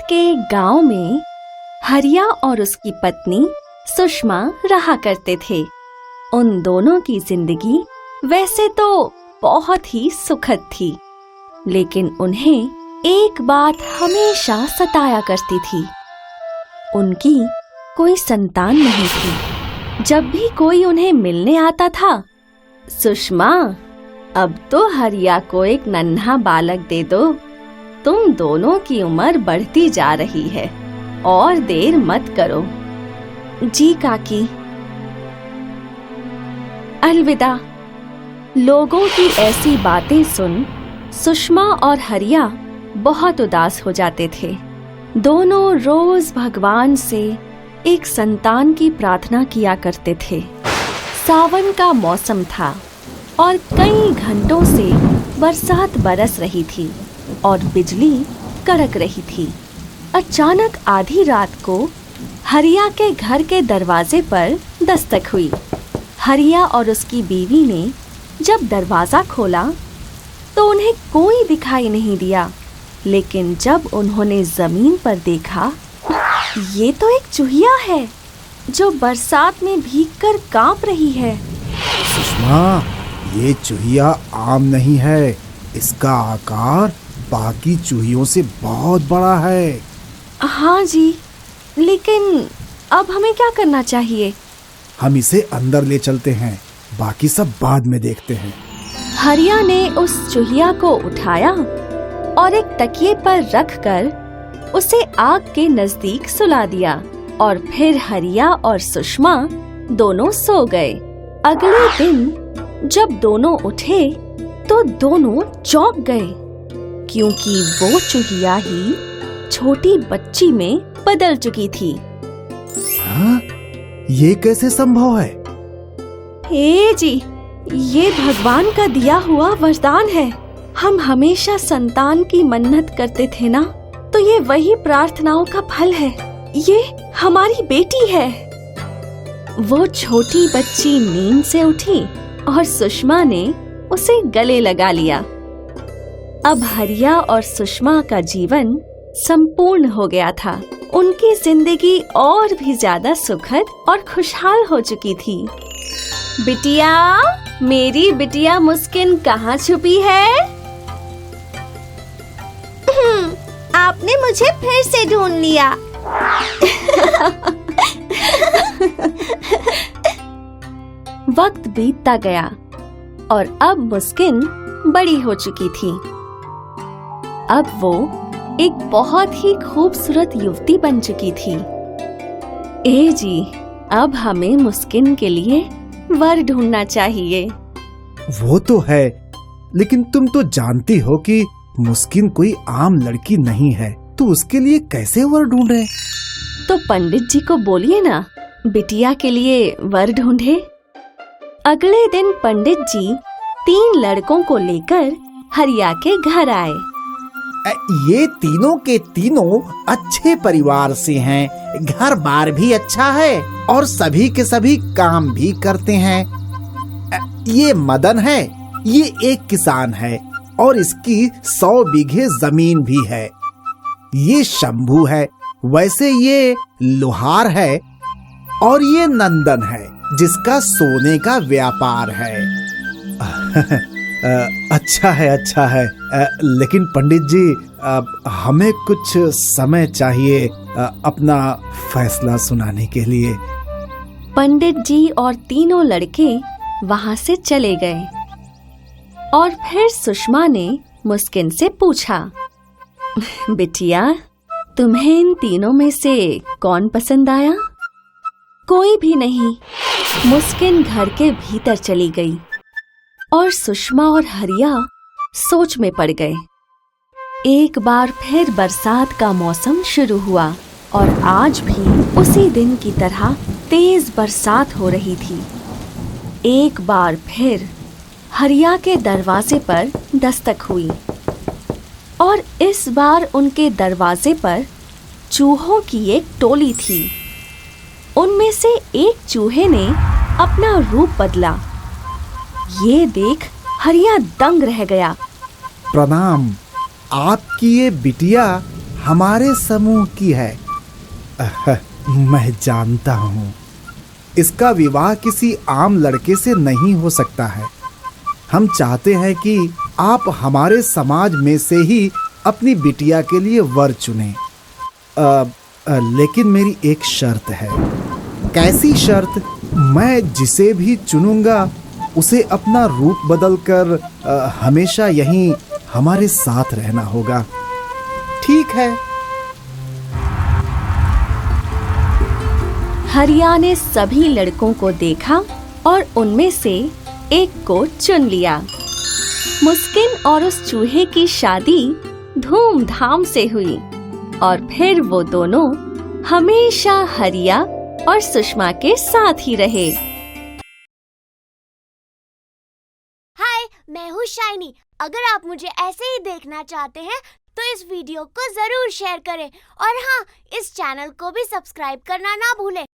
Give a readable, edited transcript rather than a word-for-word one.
के गांव में हरिया और उसकी पत्नी सुषमा रहा करते थे। उन दोनों की जिंदगी वैसे तो बहुत ही सुखद थी, लेकिन उन्हें एक बात हमेशा सताया करती थी। उनकी कोई संतान नहीं थी। जब भी कोई उन्हें मिलने आता था, सुषमा, अब तो हरिया को एक नन्हा बालक दे दो। तुम दोनों की उम्र बढ़ती जा रही है, और देर मत करो। जी काकी। अलविदा। लोगों की ऐसी बातें सुन सुषमा और हरिया बहुत उदास हो जाते थे। दोनों रोज भगवान से एक संतान की प्रार्थना किया करते थे। सावन का मौसम था और कई घंटों से बरसात बरस रही थी और बिजली कड़क रही थी। अचानक आधी रात को हरिया के घर के दरवाजे पर दस्तक हुई। हरिया और उसकी बीवी ने जब दरवाजा खोला तो उन्हें कोई दिखाई नहीं दिया, लेकिन जब उन्होंने जमीन पर देखा, ये तो एक चूहिया है जो बरसात में भीगकर कांप रही है। सुषमा, ये चूहिया आम नहीं है। इसका आकार बाकी चूहियों से बहुत बड़ा है। हाँ जी, लेकिन अब हमें क्या करना चाहिए? हम इसे अंदर ले चलते हैं, बाकी सब बाद में देखते हैं। हरिया ने उस चूहिया को उठाया और एक तकिए पर रखकर उसे आग के नजदीक सुला दिया, और फिर हरिया और सुषमा दोनों सो गए। अगले दिन जब दोनों उठे तो दोनों चौंक गए, क्योंकि वो चूहिया ही छोटी बच्ची में बदल चुकी थी। हाँ? ये कैसे संभव है? हे जी, ये भगवान का दिया हुआ वरदान है। हम हमेशा संतान की मन्नत करते थे ना, तो ये वही प्रार्थनाओं का फल है। ये हमारी बेटी है। वो छोटी बच्ची नींद से उठी और सुषमा ने उसे गले लगा लिया। अब हरिया और सुषमा का जीवन संपूर्ण हो गया था। उनकी जिंदगी और भी ज्यादा सुखद और खुशहाल हो चुकी थी। बिटिया, मेरी बिटिया मुस्किन कहाँ छुपी है? आपने मुझे फिर से ढूंढ लिया। वक्त बीतता गया और अब मुस्किन बड़ी हो चुकी थी। अब वो एक बहुत ही खूबसूरत युवती बन चुकी थी। ए जी, अब हमें मुस्किन के लिए वर ढूंढना चाहिए। वो तो है, लेकिन तुम तो जानती हो कि मुस्किन कोई आम लड़की नहीं है, तो उसके लिए कैसे वर ढूंढे? तो पंडित जी को बोलिए ना, बिटिया के लिए वर ढूंढे। अगले दिन पंडित जी 3 लड़कों को लेकर हरिया के घर आए। ये तीनों के तीनों अच्छे परिवार से हैं, घर बार भी अच्छा है और सभी के सभी काम भी करते हैं। ये मदन है, ये एक किसान है और इसकी 100 बीघे जमीन भी है। ये शंभू है, वैसे ये लोहार है, और ये नंदन है जिसका सोने का व्यापार है। अच्छा है, लेकिन पंडित जी, हमें कुछ समय चाहिए अपना फैसला सुनाने के लिए। पंडित जी और तीनों लड़के वहाँ से चले गए और फिर सुषमा ने मुस्किन से पूछा, बिटिया, तुम्हें इन तीनों में से कौन पसंद आया? कोई भी नहीं। मुस्किन घर के भीतर चली गई और सुषमा और हरिया सोच में पड़ गए। एक बार फिर बरसात का मौसम शुरू हुआ और आज भी उसी दिन की तरह तेज बरसात हो रही थी। एक बार फिर हरिया के दरवाजे पर दस्तक हुई और इस बार उनके दरवाजे पर चूहों की एक टोली थी। उनमें से एक चूहे ने अपना रूप बदला। ये देख हरिया दंग रह गया। प्रणाम। आपकी ये बिटिया हमारे समूह की है। मैं जानता हूँ, इसका विवाह किसी आम लड़के से नहीं हो सकता है। हम चाहते हैं कि आप हमारे समाज में से ही अपनी बिटिया के लिए वर चुनें। लेकिन मेरी एक शर्त है। कैसी शर्त? मैं जिसे भी चुनूंगा उसे अपना रूप बदलकर हमेशा यहीं हमारे साथ रहना होगा। ठीक है। हरिया ने सभी लड़कों को देखा और उनमें से एक को चुन लिया। मुस्किन और उस चूहे की शादी धूमधाम से हुई और फिर वो दोनों हमेशा हरिया और सुषमा के साथ ही रहे। हाय, मैं हूँ शाइनी। अगर आप मुझे ऐसे ही देखना चाहते हैं तो इस वीडियो को जरूर शेयर करें और हाँ, इस चैनल को भी सब्सक्राइब करना ना भूलें